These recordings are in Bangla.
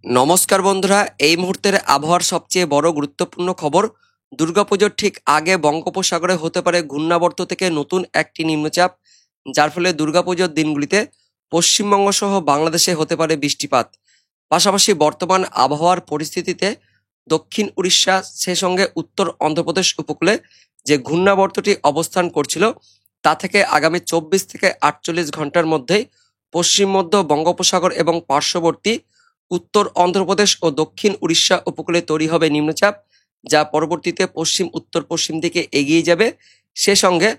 নমস্কার বন্ধুরা, এই মুহূর্তের আবহাওয়ার সবচেয়ে বড় গুরুত্বপূর্ণ খবর। দুর্গাপুজোর ঠিক আগে বঙ্গোপসাগরে হতে পারে ঘূর্ণাবর্ত থেকে নতুন একটি নিম্নচাপ, যার ফলে দুর্গাপুজোর দিনগুলিতে পশ্চিমবঙ্গ সহ বাংলাদেশে হতে পারে বৃষ্টিপাত। পাশাপাশি বর্তমান আবহাওয়ার পরিস্থিতিতে দক্ষিণ উড়িষ্যা, সে সঙ্গে উত্তর অন্ধ্রপ্রদেশ উপকূলে যে ঘূর্ণাবর্তটি অবস্থান করছিল, তা থেকে আগামী 24 থেকে 48 ঘন্টার মধ্যেই পশ্চিম মধ্য বঙ্গোপসাগর এবং পার্শ্ববর্তী উত্তর অন্ধ্রপ্রদেশ ও দক্ষিণ উড়িষ্যা উপকূলে তৈরি হবে নিম্নচাপ, যা পরবর্তীতে পশ্চিম উত্তর পশ্চিম দিকে এগিয়ে যাবে। সে সঙ্গে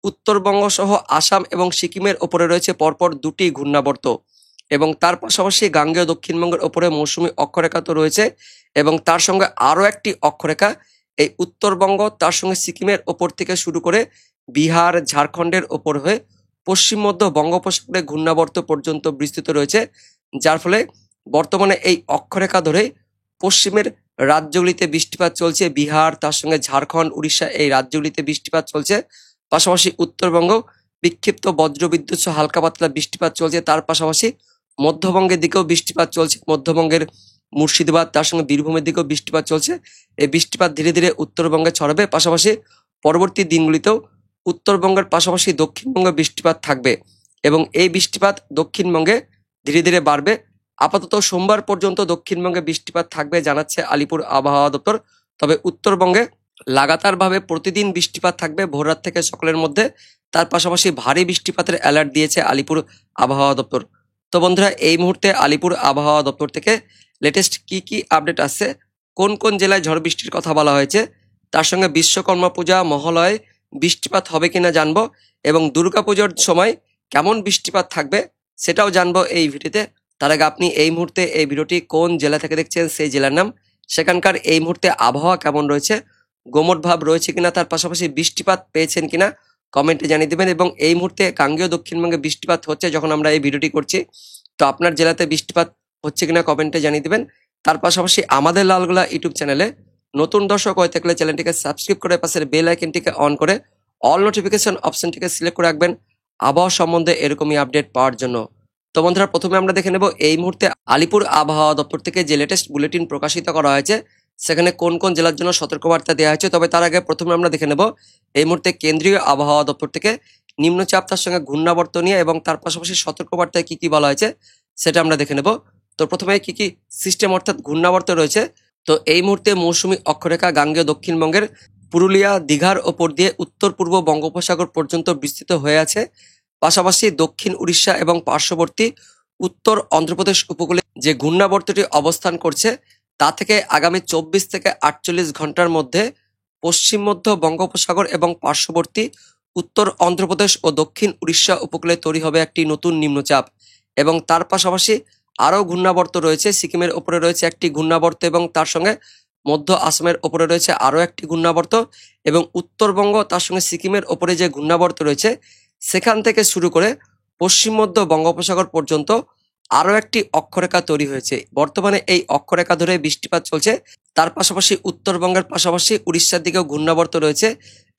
উত্তরবঙ্গ সহ আসাম এবং সিকিমের ওপরে রয়েছে পরপর দুটি ঘূর্ণাবর্ত, এবং তার পাশাপাশি গাঙ্গেয় দক্ষিণবঙ্গের ওপরে মৌসুমী অক্ষরেখা তো রয়েছে, এবং তার সঙ্গে আরও একটি অক্ষরেখা এই উত্তরবঙ্গ, তার সঙ্গে সিকিমের ওপর থেকে শুরু করে বিহার, ঝাড়খণ্ডের ওপর হয়ে পশ্চিম মধ্য বঙ্গোপসাগরে ঘূর্ণাবর্ত পর্যন্ত বিস্তৃত রয়েছে, যার ফলে বর্তমানে এই অক্ষরেখা ধরে পশ্চিমের রাজ্যগুলিতে বৃষ্টিপাত চলছে। বিহার, তার সঙ্গে ঝাড়খণ্ড, উড়িষ্যা, এই রাজ্যগুলিতে বৃষ্টিপাত চলছে। পাশাপাশি উত্তরবঙ্গ বিক্ষিপ্ত বজ্রবিদ্যুৎ সহ হালকা পাতলা বৃষ্টিপাত চলছে। তার পাশাপাশি মধ্যবঙ্গের দিকেও বৃষ্টিপাত চলছে। মধ্যবঙ্গের মুর্শিদাবাদ, তার সঙ্গে বীরভূমের দিকেও বৃষ্টিপাত চলছে। এই বৃষ্টিপাত ধীরে ধীরে উত্তরবঙ্গে ছড়াবে। পাশাপাশি পরবর্তী দিনগুলিতেও উত্তরবঙ্গের পাশাপাশি দক্ষিণবঙ্গে বৃষ্টিপাত থাকবে, এবং এই বৃষ্টিপাত দক্ষিণবঙ্গে ধীরে ধীরে বাড়বে। আপাতত সোমবার পর্যন্ত দক্ষিণবঙ্গে বৃষ্টিপাত থাকবে জানাচ্ছে আলিপুর আবহাওয়া দপ্তর। তবে উত্তরবঙ্গে লাগাতারভাবে প্রতিদিন বৃষ্টিপাত থাকবে ভোররাত থেকে সকালের মধ্যে। তার পাশাপাশি ভারী বৃষ্টিপাতের অ্যালার্ট দিয়েছে আলিপুর আবহাওয়া দপ্তর। তো বন্ধুরা, এই মুহূর্তে আলিপুর আবহাওয়া দপ্তর থেকে লেটেস্ট কি আপডেট আসছে, কোন কোন জেলায় ঝড় বৃষ্টির কথা বলা হয়েছে, তার সঙ্গে বিশ্বকর্মা পূজা মহালয়ে বৃষ্টিপাত হবে কিনা জানবো, এবং দুর্গাপুজোর সময় কেমন বৃষ্টিপাত থাকবে সেটাও জানবো এই ভিডিওতে। তার আগে আপনি এই মুহূর্তে এই ভিডিওটি কোন জেলা থেকে দেখছেন, সেই জেলার নাম, সেখানকার এই মুহূর্তে আবহাওয়া কেমন রয়েছে, গোমট ভাব রয়েছে কিনা, তার পাশাপাশি বৃষ্টিপাত পেয়েছেন কিনা কমেন্টে জানিয়ে দেবেন। এবং এই মুহূর্তে গাঙ্গেয় দক্ষিণবঙ্গে বৃষ্টিপাত হচ্ছে যখন আমরা এই ভিডিওটি করছি, তো আপনার জেলাতে বৃষ্টিপাত হচ্ছে কিনা কমেন্টে জানিয়ে দেবেন। তার পাশাপাশি আমাদের লালগোলা ইউটিউব চ্যানেলে নতুন দর্শক হয়ে থাকলে চ্যানেলটিকে সাবস্ক্রাইব করে পাশের বেল আইকনটিকে অন করে অল নোটিফিকেশন অপশনটিকে সিলেক্ট করে রাখবেন আবহাওয়া সম্বন্ধে এরকমই আপডেট পাওয়ার জন্য। তো বন্ধুরা, প্রথমে আমরা দেখে নেব এই মুহূর্তে আলিপুর আবহাওয়া দপ্তর থেকে যে লেটেস্ট বুলেটিন প্রকাশিত করা হয়েছে, সেখানে কোন কোন জেলার জন্য সতর্কবার্তা দেওয়া হয়েছে। তবে তার আগে প্রথমে আমরা দেখে নেব এই মুহূর্তে কেন্দ্রীয় আবহাওয়া দপ্তর থেকে নিম্নচাপ, তার সঙ্গে ঘূর্ণাবর্ত নিয়ে এবং তার পাশাপাশি সতর্কবার্তায় কি কি বলা হয়েছে সেটা আমরা দেখে নেব। তো প্রথমে কি কি সিস্টেম অর্থাৎ ঘূর্ণাবর্ত রয়েছে। তো এই মুহূর্তে মৌসুমী অক্ষরেখা গাঙ্গেয় দক্ষিণবঙ্গের পুরুলিয়া, দীঘার ওপর দিয়ে উত্তর পূর্ব বঙ্গোপসাগর পর্যন্ত বিস্তৃত হয়ে আছে। পাশাপাশি দক্ষিণ উড়িষ্যা এবং পার্শ্ববর্তী উত্তর অন্ধ্রপ্রদেশ উপকূলে যে ঘূর্ণাবর্তটি অবস্থান করছে, তা থেকে আগামী 24 থেকে 48 ঘন্টার মধ্যে পশ্চিম মধ্য বঙ্গোপসাগর এবং পার্শ্ববর্তী উত্তর অন্ধ্রপ্রদেশ ও দক্ষিণ উড়িষ্যা উপকূলে তৈরি হবে একটি নতুন নিম্নচাপ, এবং তার পাশাপাশি আরও ঘূর্ণাবর্ত রয়েছে। সিকিমের ওপরে রয়েছে একটি ঘূর্ণাবর্ত, এবং তার সঙ্গে মধ্য আসামের ওপরে রয়েছে আরও একটি ঘূর্ণাবর্ত, এবং উত্তরবঙ্গ, তার সঙ্গে সিকিমের ওপরে যে ঘূর্ণাবর্ত রয়েছে, সেখান থেকে শুরু করে পশ্চিম মধ্য বঙ্গোপসাগর পর্যন্ত আরও একটি অক্ষরেখা তৈরি হয়েছে। বর্তমানে এই অক্ষরেখা ধরে বৃষ্টিপাত চলছে। তার পাশাপাশি উত্তরবঙ্গের পাশাপাশি উড়িষ্যার দিকেও ঘূর্ণাবর্ত রয়েছে।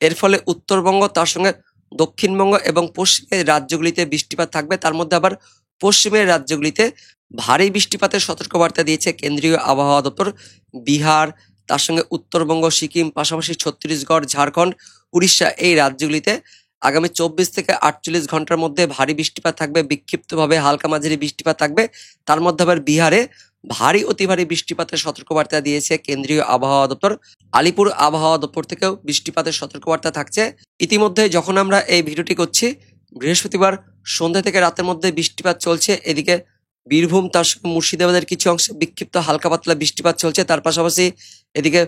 এর ফলে উত্তরবঙ্গ, তার সঙ্গে দক্ষিণবঙ্গ এবং পশ্চিমের রাজ্যগুলিতে বৃষ্টিপাত থাকবে। তার মধ্যে আবার পশ্চিমের রাজ্যগুলিতে ভারী বৃষ্টিপাতের সতর্কবার্তা দিয়েছে কেন্দ্রীয় আবহাওয়া দপ্তর। বিহার, তার সঙ্গে উত্তরবঙ্গ, সিকিম, পাশাপাশি ছত্তিশগড়, ঝাড়খণ্ড, উড়িষ্যা, এই রাজ্যগুলিতে আগামী 24 থেকে 48 ঘন্টার মধ্যে ভারী বৃষ্টিপাত থাকবে। বিক্ষিপ্তভাবে হালকা মাঝারি বৃষ্টিপাত থাকবে। তার মধ্যে আবার বিহারে ভারী অতি ভারী বৃষ্টিপাতের সতর্কবার্তা দিয়েছে কেন্দ্রীয় আবহাওয়া দপ্তর। আলিপুর আবহাওয়া দপ্তর থেকেও বৃষ্টিপাতের সতর্কবার্তা থাকছে। ইতিমধ্যে যখন আমরা এই ভিডিওটি করছি, বৃহস্পতিবার সন্ধ্যা থেকে রাতের মধ্যে বৃষ্টিপাত চলছে। এদিকে বীরভূম, তার সঙ্গে মুর্শিদাবাদের কিছু অংশে বিক্ষিপ্ত হালকা পাতলা বৃষ্টিপাত চলছে। তার পাশাপাশি এদিকে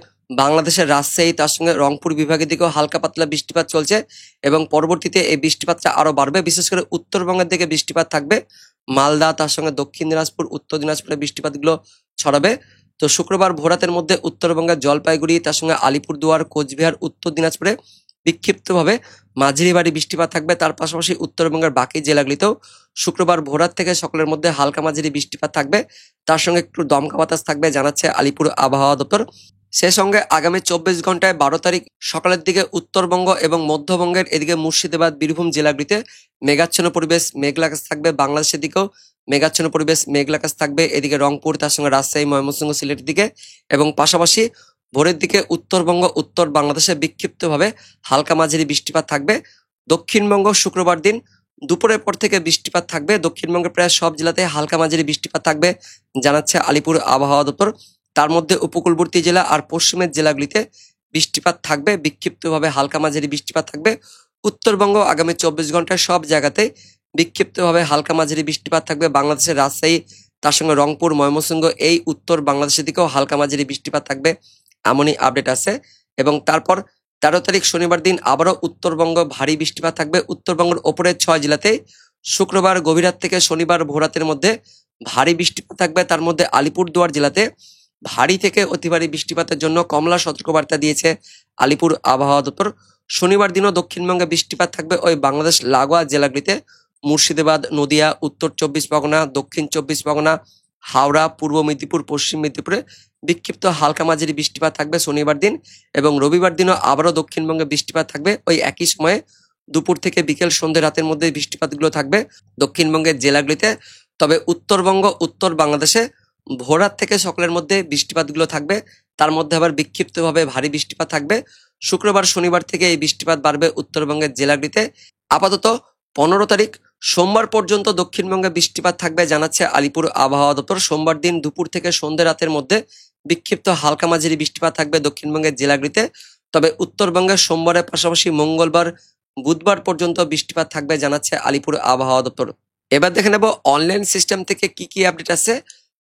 বাংলাদেশের রাজশাহী, তার সঙ্গে রংপুর বিভাগের দিকেও হালকা পাতলা বৃষ্টিপাত চলছে, এবং পরবর্তীতে এই বৃষ্টিপাতটা আরো বাড়বে। বিশেষ করে উত্তরবঙ্গের দিকে বৃষ্টিপাত থাকবে। মালদা, তার সঙ্গে দক্ষিণ দিনাজপুর, উত্তর দিনাজপুরে বৃষ্টিপাতগুলো ছড়াবে। তো শুক্রবার ভোরাতের মধ্যে উত্তরবঙ্গের জলপাইগুড়ি, তার সঙ্গে আলিপুরদুয়ার, কোচবিহার, উত্তর দিনাজপুরে বিক্ষিপ্তভাবে মাঝারি ভারী বৃষ্টিপাত থাকবে। তার পাশাপাশি উত্তরবঙ্গের বাকি জেলাগুলিতেও শুক্রবার ভোরার থেকে সকালের মধ্যে হালকা মাঝারি বৃষ্টিপাত থাকবে। তার সঙ্গে একটু দমকা বাতাস থাকবে জানাচ্ছে আলিপুর আবহাওয়া দপ্তর। সে সঙ্গে আগামী 24 ঘন্টায় 12 তারিখ সকালের দিকে উত্তরবঙ্গ এবং মধ্যবঙ্গের এদিকে মুর্শিদাবাদ, বীরভূম জেলাগুলিতে মেঘাচ্ছন্ন পরিবেশ, মেঘলা আকাশ থাকবে। বাংলাদেশের দিকেও মেঘাচ্ছন্ন পরিবেশ, মেঘলা আকাশ থাকবে। এদিকে রংপুর, তার সঙ্গে রাজশাহী, ময়মনসিংহ, সিলেটের দিকে এবং পাশাপাশি ভোরের দিকে উত্তরবঙ্গ, উত্তর বাংলাদেশে বিক্ষিপ্তভাবে হালকা মাঝারি বৃষ্টিপাত থাকবে। দক্ষিণবঙ্গ শুক্রবার দিন দুপুরের পর থেকে বৃষ্টিপাত থাকবে। দক্ষিণবঙ্গের প্রায় সব জেলাতে হালকা মাঝারি বৃষ্টিপাত থাকবে জানাচ্ছে আলিপুর আবহাওয়া দপ্তর। তার মধ্যে উপকূলবর্তী জেলা আর পশ্চিমের জেলাগুলিতে বৃষ্টিপাত থাকবে, বিক্ষিপ্তভাবে হালকা মাঝারি বৃষ্টিপাত থাকবে। উত্তরবঙ্গ আগামী 24 ঘন্টায় সব জায়গাতে বিক্ষিপ্তভাবে হালকা মাঝারি বৃষ্টিপাত থাকবে। বাংলাদেশের রাজশাহী, তার সঙ্গে রংপুর, ময়মনসিংহ, এই উত্তর বাংলাদেশের দিকেও হালকা মাঝারি বৃষ্টিপাত থাকবে, এমনই আপডেট আছে। এবং তারপর 13 তারিখ শনিবার দিন আবারও উত্তরবঙ্গ ভারী বৃষ্টিপাত থাকবে। উত্তরবঙ্গের ওপরের 6 জেলাতে শুক্রবার গভীর রাত থেকে শনিবার ভোরাতের মধ্যে ভারী বৃষ্টিপাত থাকবে। তার মধ্যে আলিপুরদুয়ার জেলাতে ভারী থেকে অতি ভারী বৃষ্টিপাতের জন্য কমলা সতর্কবার্তা দিয়েছে আলিপুর আবহাওয়া দপ্তর। শনিবার দিনও দক্ষিণবঙ্গে বৃষ্টিপাত থাকবে ওই বাংলাদেশ লাগোয়া জেলাগুলিতে মুর্শিদাবাদ, নদিয়া, উত্তর 24 পরগনা, দক্ষিণ 24 পরগনা, হাওড়া, পূর্ব মেদিনীপুর, পশ্চিম মেদিনীপুরে বিক্ষিপ্ত হালকা মাঝারি বৃষ্টিপাত থাকবে শনিবার দিন। এবং রবিবার দিনও আবারও দক্ষিণবঙ্গে বৃষ্টিপাত থাকবে ওই একই সময়ে দুপুর থেকে বিকেল সন্ধ্যে রাতের মধ্যে বৃষ্টিপাতগুলো থাকবে দক্ষিণবঙ্গের জেলাগুলিতে। তবে উত্তরবঙ্গ, উত্তর বাংলাদেশে ভোররাত থেকে সকালের মধ্যে বৃষ্টিপাতগুলো থাকবে, তার মধ্যে আবার বিক্ষিপ্তভাবে ভারী বৃষ্টিপাত থাকবে। শুক্রবার শনিবার থেকে এই বৃষ্টিপাত বাড়বে উত্তরবঙ্গের জেলাগুলিতে। আপাতত 15 তারিখ সোমবার পর্যন্ত দক্ষিণবঙ্গে বৃষ্টিপাত থাকবে জানাচ্ছে আলিপুর আবহাওয়া দপ্তর। সোমবার দিন দুপুর থেকে সন্ধ্যে রাতের মধ্যে বিক্ষিপ্ত হালকা মাঝারি বৃষ্টিপাত থাকবে দক্ষিণবঙ্গের জেলাগুলিতে। তবে উত্তরবঙ্গে সোমবারের পাশাপাশি মঙ্গলবার, বুধবার পর্যন্ত বৃষ্টিপাত থাকবে জানাচ্ছে আলিপুর আবহাওয়া দপ্তর। এবার দেখে নেব অনলাইন সিস্টেম থেকে কি কি আপডেট আছে।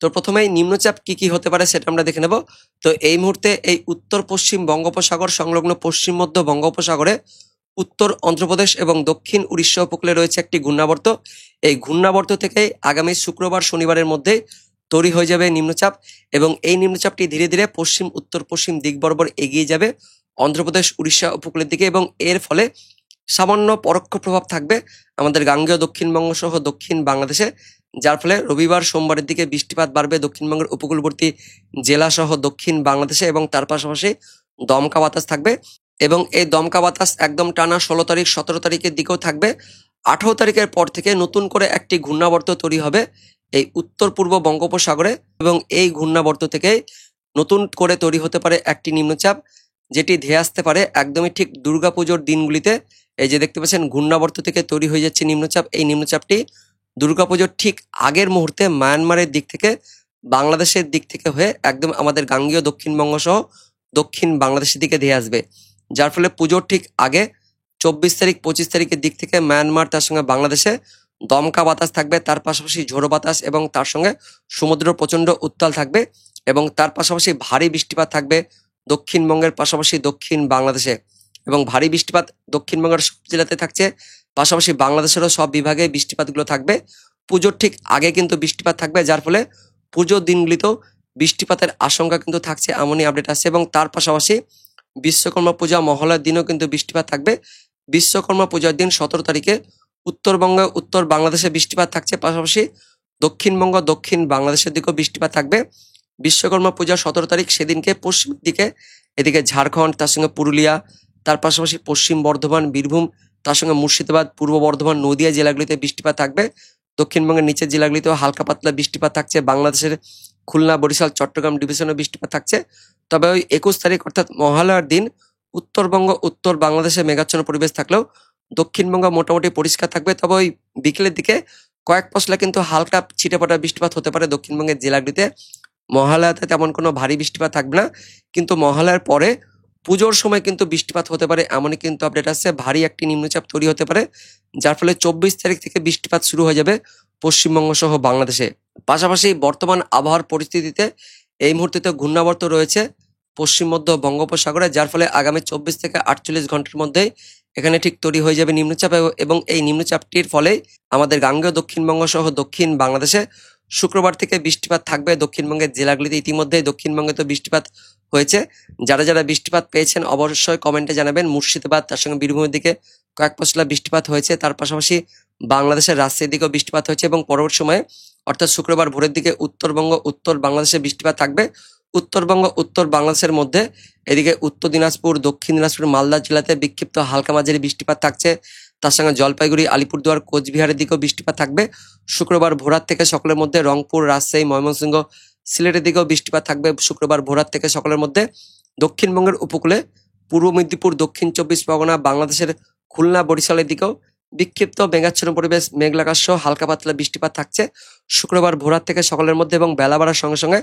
তো প্রথমেই নিম্নচাপ কি কি হতে পারে সেটা আমরা দেখে নেব। তো এই মুহূর্তে এই উত্তর পশ্চিম বঙ্গোপসাগর সংলগ্ন পশ্চিম মধ্য বঙ্গোপসাগরে উত্তর অন্ধ্রপ্রদেশ এবং দক্ষিণ উড়িষ্যা উপকূলে রয়েছে একটি ঘূর্ণাবর্ত। এই ঘূর্ণাবর্ত থেকে আগামী শুক্রবার শনিবারের মধ্যে তৈরি হয়ে যাবে নিম্নচাপ এবং এই নিম্নচাপটি ধীরে ধীরে পশ্চিম উত্তর পশ্চিম দিক বরাবর এগিয়ে যাবে অন্ধ্রপ্রদেশ, উড়িষ্যা উপকূলের দিকে এবং এর ফলে সামান্য পরোক্ষ প্রভাব থাকবে আমাদের গাঙ্গেয় দক্ষিণবঙ্গ সহ দক্ষিণ বাংলাদেশে, যার ফলে রবিবার সোমবারের দিকে বৃষ্টিপাত বাড়বে দক্ষিণবঙ্গের উপকূলবর্তী জেলা সহ দক্ষিণ বাংলাদেশে এবং তার পাশাপাশি দমকা বাতাস থাকবে। এবং এই দমকা বাতাস একদম টানা 16 তারিখ 17 তারিখের দিকেও থাকবে। 18 তারিখের পর থেকে নতুন করে একটি ঘূর্ণাবর্ত তৈরি হবে এই উত্তর পূর্ব বঙ্গোপসাগরে এবং এই ঘূর্ণাবর্ত থেকে নতুন করে তৈরি হতে পারে একটি নিম্নচাপ, যেটি ধেয়ে আসতে পারে একদমই ঠিক দুর্গাপুজোর দিনগুলিতে। এই যে দেখতে পাচ্ছেন ঘূর্ণাবর্ত থেকে তৈরি হয়ে যাচ্ছে নিম্নচাপ, এই নিম্নচাপটি দুর্গাপুজোর ঠিক আগের মুহূর্তে মায়ানমারের দিক থেকে বাংলাদেশের দিক থেকে হয়ে একদম আমাদের গাঙ্গেয় দক্ষিণবঙ্গ সহ দক্ষিণ বাংলাদেশের দিকে ধেয়ে আসবে, যার ফলে পুজোর ঠিক আগে 24 তারিখ 25 তারিখের দিক থেকে মায়ানমার তার সঙ্গে বাংলাদেশে দমকা বাতাস থাকবে, তার পাশাপাশি ঝোড়ো বাতাস এবং তার সঙ্গে সমুদ্র প্রচন্ড উত্তাল থাকবে এবং তার পাশাপাশি ভারী বৃষ্টিপাত থাকবে দক্ষিণবঙ্গের পাশাপাশি দক্ষিণ বাংলাদেশে। এবং ভারী বৃষ্টিপাত দক্ষিণবঙ্গের সব জেলাতে থাকছে, পাশাপাশি বাংলাদেশেরও সব বিভাগে বৃষ্টিপাতগুলো থাকবে। পুজোর ঠিক আগে কিন্তু বৃষ্টিপাত থাকবে, যার ফলে পুজোর দিনগুলিতেও বৃষ্টিপাতের আশঙ্কা কিন্তু থাকছে, এমনই আপডেট আসছে। এবং তার পাশাপাশি বিশ্বকর্মা পূজা মহালয়ার দিনও কিন্তু বৃষ্টিপাত থাকবে। বিশ্বকর্মা পূজার দিন 17 তারিখে উত্তরবঙ্গ, উত্তর বাংলাদেশে বৃষ্টিপাত থাকছে, পাশাপাশি দক্ষিণবঙ্গ, দক্ষিণ বাংলাদেশের দিকেও বৃষ্টিপাত থাকবে। বিশ্বকর্মা পূজা 17 তারিখ সেদিনকে পশ্চিমের দিকে এদিকে ঝাড়খণ্ড, তার সঙ্গে পুরুলিয়া, তার পাশাপাশি পশ্চিম বর্ধমান, বীরভূম, তার সঙ্গে মুর্শিদাবাদ, পূর্ব বর্ধমান, নদিয়া জেলাগুলিতে বৃষ্টিপাত থাকবে। দক্ষিণবঙ্গের নিচের জেলাগুলিতেও হালকা পাতলা বৃষ্টিপাত থাকছে। বাংলাদেশের খুলনা, বরিশাল, চট্টগ্রাম ডিভিশনে বৃষ্টিপাত থাকছে। তবে ওই 21 তারিখ অর্থাৎ মহালয়ার দিন উত্তরবঙ্গ, উত্তর বাংলাদেশে মেঘাচ্ছন্ন পরিবেশ থাকলেও দক্ষিণবঙ্গ মোটামুটি পরিষ্কার থাকবে। তবে ওই বিকেলের দিকে কয়েক পশলা কিন্তু হালকা ছিটেফোঁটা বৃষ্টিপাত হতে পারে দক্ষিণবঙ্গের জেলাগুলিতে। মহালয়াতে তেমন কোনো ভারী বৃষ্টিপাত থাকবে না, কিন্তু মহালয়ার পরে পুজোর সময় কিন্তু বৃষ্টিপাত হতে পারে, এমনই কিন্তু আপডেট আসছে। ভারী একটি নিম্নচাপ তৈরি হতে পারে, যার ফলে 24 তারিখ থেকে বৃষ্টিপাত শুরু হয়ে যাবে পশ্চিমবঙ্গ সহ বাংলাদেশে। পাশাপাশি বর্তমান আবহাওয়ার পরিস্থিতিতে এই মুহূর্তে তো ঘূর্ণাবর্ত রয়েছে পশ্চিম মধ্য বঙ্গোপসাগরে, যার ফলে আগামী 24 থেকে 48 ঘন্টার মধ্যেই এখানে ঠিক তৈরি হয়ে যাবে নিম্নচাপ এবং এই নিম্নচাপটির ফলে আমাদের গাঙ্গেয় দক্ষিণবঙ্গ সহ দক্ষিণ বাংলাদেশে শুক্রবার থেকে বৃষ্টিপাত থাকবে। দক্ষিণবঙ্গের জেলাগুলিতে ইতিমধ্যেই দক্ষিণবঙ্গে তো বৃষ্টিপাত হয়েছে, যারা যারা বৃষ্টিপাত পেয়েছেন অবশ্যই কমেন্টে জানাবেন। মুর্শিদাবাদ, তার সঙ্গে বীরভূমের দিকে কয়েক পশলা বৃষ্টিপাত হয়েছে, তার পাশাপাশি বাংলাদেশের রাজশাহীর দিকেও বৃষ্টিপাত হয়েছে এবং পরবর্তী সময়ে অর্থাৎ শুক্রবার ভোরের দিকে উত্তরবঙ্গ, উত্তর বাংলাদেশে বৃষ্টিপাত থাকবে। উত্তরবঙ্গ, উত্তর বাংলাদেশের মধ্যে এদিকে উত্তর দিনাজপুর, দক্ষিণ দিনাজপুর, মালদা জেলাতে বিক্ষিপ্ত হালকা মাঝারি বৃষ্টিপাত থাকছে। তার সঙ্গে জলপাইগুড়ি, আলিপুরদুয়ার, কোচবিহারের দিকেও বৃষ্টিপাত থাকবে। শুক্রবার ভোরার থেকে সকালের মধ্যে রংপুর, রাজশাহী, ময়মনসিংহ, সিলেটের দিকেও বৃষ্টিপাত থাকবে শুক্রবার ভোরার থেকে সকালের মধ্যে। দক্ষিণবঙ্গের উপকূলে পূর্ব মেদিনীপুর, দক্ষিণ চব্বিশ পরগনা, বাংলাদেশের খুলনা, বরিশালের দিকেও বিক্ষিপ্ত মেঘাচ্ছন্ন পরিবেশ, মেঘলা আকাশ সহ হালকা পাতলা বৃষ্টিপাত থাকছে শুক্রবার ভোরার থেকে সকালের মধ্যে, এবং বেলা বাড়ার সঙ্গে সঙ্গে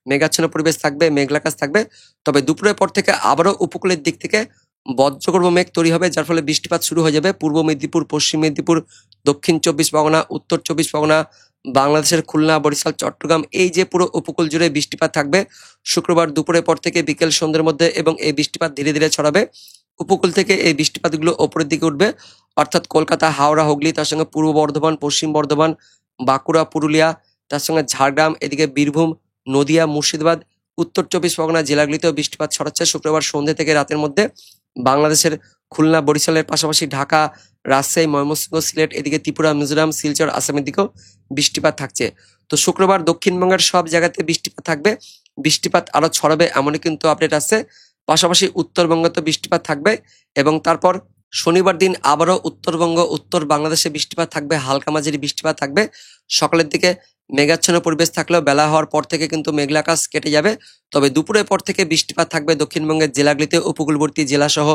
মেঘাচ্ছন্ন পরিবেশ থাকবে, মেঘলা আকাশ থাকবে। তবে দুপুরের পর থেকে আবারও উপকূলের দিক থেকে বজ্রগর্ভ মেঘ তৈরি হবে, যার ফলে বৃষ্টিপাত শুরু হয়ে যাবে পূর্ব মেদিনীপুর, পশ্চিম মেদিনীপুর, দক্ষিণ চব্বিশ পরগনা, উত্তর চব্বিশ পরগনা, বাংলাদেশের খুলনা, বরিশাল, চট্টগ্রাম, এই যে পুরো উপকূল জুড়ে বৃষ্টিপাত থাকবে শুক্রবার দুপুরের পর থেকে বিকেল সন্ধ্যের মধ্যে, এবং এই বৃষ্টিপাত ধীরে ধীরে ছড়াবে। উপকূল থেকে এই বৃষ্টিপাতগুলো ওপরের দিকে উঠবে, অর্থাৎ কলকাতা, হাওড়া, হুগলি, তার সঙ্গে পূর্ব বর্ধমান, পশ্চিম বর্ধমান, বাঁকুড়া, পুরুলিয়া, তার সঙ্গে ঝাড়গ্রাম, এদিকে বীরভূম, নদিয়া, মুর্শিদাবাদ, উত্তর চব্বিশ পরগনা জেলাগুলিতেও বৃষ্টিপাত ছড়াচ্ছে শুক্রবার সন্ধ্যে থেকে রাতের মধ্যে। বাংলাদেশের খুলনা, বরিশালের পাশাপাশি ঢাকা, রাজশাহী, ময়মনসিংহ, সিলেট, এদিকে ত্রিপুরা, মিজোরাম, শিলচর, আসামের দিকেও বৃষ্টিপাত থাকছে। তো শুক্রবার দক্ষিণবঙ্গের সব জায়গাতে বৃষ্টিপাত থাকবে, বৃষ্টিপাত আরো ছড়াবে এমনই কিন্তু আপডেট আসছে। পাশাপাশি উত্তরবঙ্গে বৃষ্টিপাত থাকবে, এবং তারপর শনিবার দিন আবারও উত্তরবঙ্গ, উত্তর বাংলাদেশে বৃষ্টিপাত থাকবে, হালকা মাঝারি বৃষ্টিপাত থাকবে। সকালের দিকে মেঘাচ্ছন্ন পরিবেশ থাকলেও বেলা হওয়ার পর থেকে কিন্তু মেঘলা আকাশ কেটে যাবে। তবে দুপুরের পর থেকে বৃষ্টিপাত থাকবে দক্ষিণবঙ্গের জেলাগুলিতে, উপকূলবর্তী জেলা সহ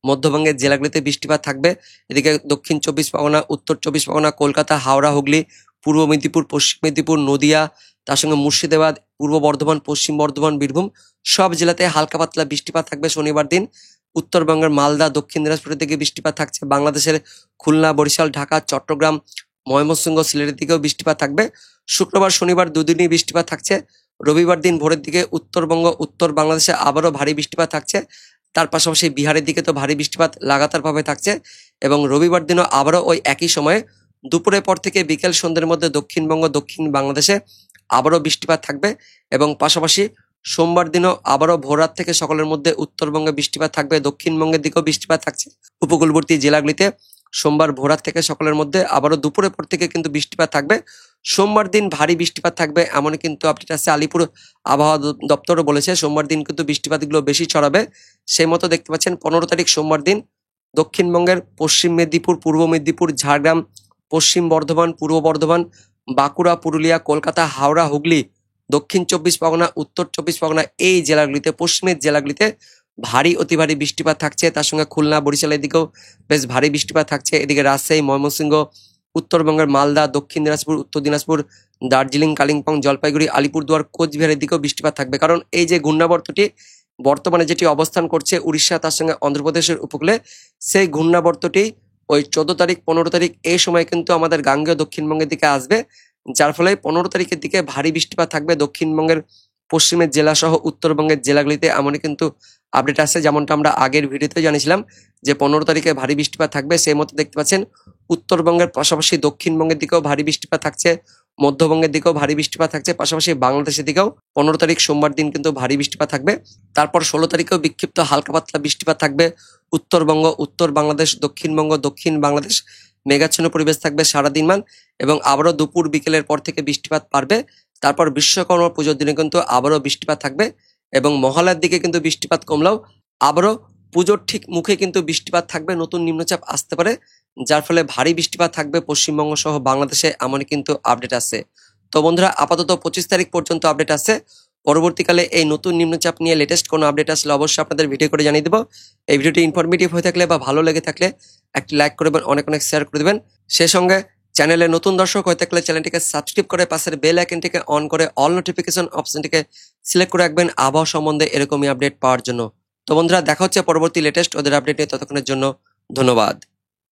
মধ্যবঙ্গের জেলাগুলিতে বৃষ্টিপাত থাকবে। এদিকে দক্ষিণ চব্বিশ পরগনা, উত্তর চব্বিশ পরগনা, কলকাতা, হাওড়া, হুগলি, পূর্ব মেদিনীপুর, পশ্চিম মেদিনীপুর, নদিয়া, তার সঙ্গে মুর্শিদাবাদ, পূর্ব বর্ধমান, পশ্চিম বর্ধমান, বীরভূম, সব জেলাতে হালকা পাতলা বৃষ্টিপাত থাকবে শনিবার দিন। উত্তরবঙ্গের মালদা, দক্ষিণ দিনাজপুরের দিকে বৃষ্টিপাত থাকছে। বাংলাদেশের খুলনা, বরিশাল, ঢাকা, চট্টগ্রাম, ময়মনসিংহ, সিলেটের দিকেও বৃষ্টিপাত থাকবে। শুক্রবার, শনিবার দুদিনই বৃষ্টিপাত থাকছে। রবিবার দিন ভোরের দিকে উত্তরবঙ্গ, উত্তর বাংলাদেশে আবারও ভারী বৃষ্টিপাত থাকছে। তার পাশাপাশি বিহারের দিকে তো ভারী বৃষ্টিপাত লাগাতারভাবে থাকছে, এবং রবিবার দিনও আবারও ওই একই সময়ে দুপুরের পর থেকে বিকেল সন্ধ্যের মধ্যে দক্ষিণবঙ্গ, দক্ষিণ বাংলাদেশে আবারও বৃষ্টিপাত থাকবে। এবং পাশাপাশি সোমবার দিনও আবারও ভোররাত থেকে সকালের মধ্যে উত্তরবঙ্গে বৃষ্টিপাত থাকবে, দক্ষিণবঙ্গের দিকেও বৃষ্টিপাত থাকছে উপকূলবর্তী জেলাগুলিতে। সোমবার ভোররাত থেকে সকালের মধ্যে আবারও দুপুরের পর থেকে কিন্তু বৃষ্টিপাত থাকবে। সোমবার দিন ভারী বৃষ্টিপাত থাকবে এমনই কিন্তু আপডেট আছে। আলিপুর আবহাওয়া দপ্তরও বলেছে সোমবার দিন কিন্তু বৃষ্টিপাতগুলো বেশি ছড়াবে। সেই মতো দেখতে পাচ্ছেন 15 তারিখ সোমবার দিন দক্ষিণবঙ্গের পশ্চিম মেদিনীপুর, পূর্ব মেদিনীপুর, ঝাড়গ্রাম, পশ্চিম বর্ধমান, পূর্ব বর্ধমান, বাঁকুড়া, পুরুলিয়া, কলকাতা, হাওড়া, হুগলি, দক্ষিণ চব্বিশ পরগনা, উত্তর চব্বিশ পরগনা, এই জেলাগুলিতে, পশ্চিমের জেলাগুলিতে ভারী অতি ভারী বৃষ্টিপাত থাকছে। তার সঙ্গে খুলনা, বরিশালের দিকেও বেশ ভারী বৃষ্টিপাত থাকছে। এদিকে রাজশাহী, ময়মনসিংহ, উত্তরবঙ্গের মালদা, দক্ষিণ দিনাজপুর, উত্তর দিনাজপুর, দার্জিলিং, কালিম্পং, জলপাইগুড়ি, আলিপুরদুয়ার, কোচবিহারের দিকেও বৃষ্টিপাত থাকবে। কারণ এই যে ঘূর্ণাবর্তটি বর্তমানে যেটি অবস্থান করছে উড়িষ্যা, তার সঙ্গে অন্ধ্রপ্রদেশের উপকূলে, সেই ঘূর্ণাবর্তটি ওই 14 তারিখ, 15 তারিখ এই সময় কিন্তু আমাদের গাঙ্গেয় দক্ষিণবঙ্গের দিকে আসবে, যার ফলে 15 তারিখের দিকে ভারী বৃষ্টিপাত থাকবে দক্ষিণবঙ্গের পশ্চিমের জেলা সহ উত্তরবঙ্গের জেলাগুলিতে। এমনই কিন্তু আপডেট আসছে, যেমনটা আমরা আগের ভিডিওতে জানিয়েছিলাম যে 15 তারিখে ভারী বৃষ্টিপাত থাকবে। সেই মতো দেখতে পাচ্ছেন উত্তরবঙ্গের পাশাপাশি দক্ষিণবঙ্গের দিকেও ভারী বৃষ্টিপাত থাকছে, মধ্যবঙ্গের দিকেও ভারী বৃষ্টিপাত থাকছে, পাশাপাশি বাংলাদেশের দিকেও 15 তারিখ সোমবার দিন কিন্তু ভারী বৃষ্টিপাত থাকবে। তারপর 16 তারিখেও বিক্ষিপ্ত হালকা পাতলা বৃষ্টিপাত থাকবে উত্তরবঙ্গ, উত্তর বাংলাদেশ, দক্ষিণবঙ্গ, দক্ষিণ বাংলাদেশ, মেঘাচ্ছন্ন পরিবেশ থাকবে সারাদিন মান, এবং আবারও দুপুর বিকেলের পর থেকে বৃষ্টিপাত বাড়বে। তারপর বিশ্বকর্মা পুজোর দিনে কিন্তু আবারও বৃষ্টিপাত থাকবে, এবং মহালয়ার দিকে কিন্তু বৃষ্টিপাত কমলেও আবারও পুজোর ঠিক মুখে কিন্তু বৃষ্টিপাত থাকবে, নতুন নিম্নচাপ আসতে পারে, যার ফলে ভারী বৃষ্টিপাত থাকবে পশ্চিমবঙ্গ সহ বাংলাদেশে, এমনই কিন্তু আপডেট আছে। তো বন্ধুরা, আপাতত 25 তারিখ পর্যন্ত আপডেট আছে। পরবর্তীকালে এই নতুন নিম্নচাপ নিয়ে লেটেস্ট কোনো আপডেট আসলে অবশ্যই আপনাদের ভিডিও করে জানিয়ে দেবো। এই ভিডিওটি ইনফরমেটিভ হয়ে থাকলে বা ভালো লেগে থাকলে একটি লাইক করবেন, অনেক অনেক শেয়ার করে দেবেন। সেই সঙ্গে চ্যানেলে নতুন দর্শক হয়ে থাকলে চ্যানেলটিকে সাবস্ক্রাইব করে পাশের বেল আইকনটিকে অন করে অল নোটিফিকেশন অপশনটিকে সিলেক্ট করে রাখবেন আবহাওয়া সম্বন্ধে এরকমই আপডেট পাওয়ার জন্য। তো বন্ধুরা, দেখা হচ্ছে পরবর্তী লেটেস্ট ওদের আপডেট নিয়ে, ততক্ষণের জন্য ধন্যবাদ।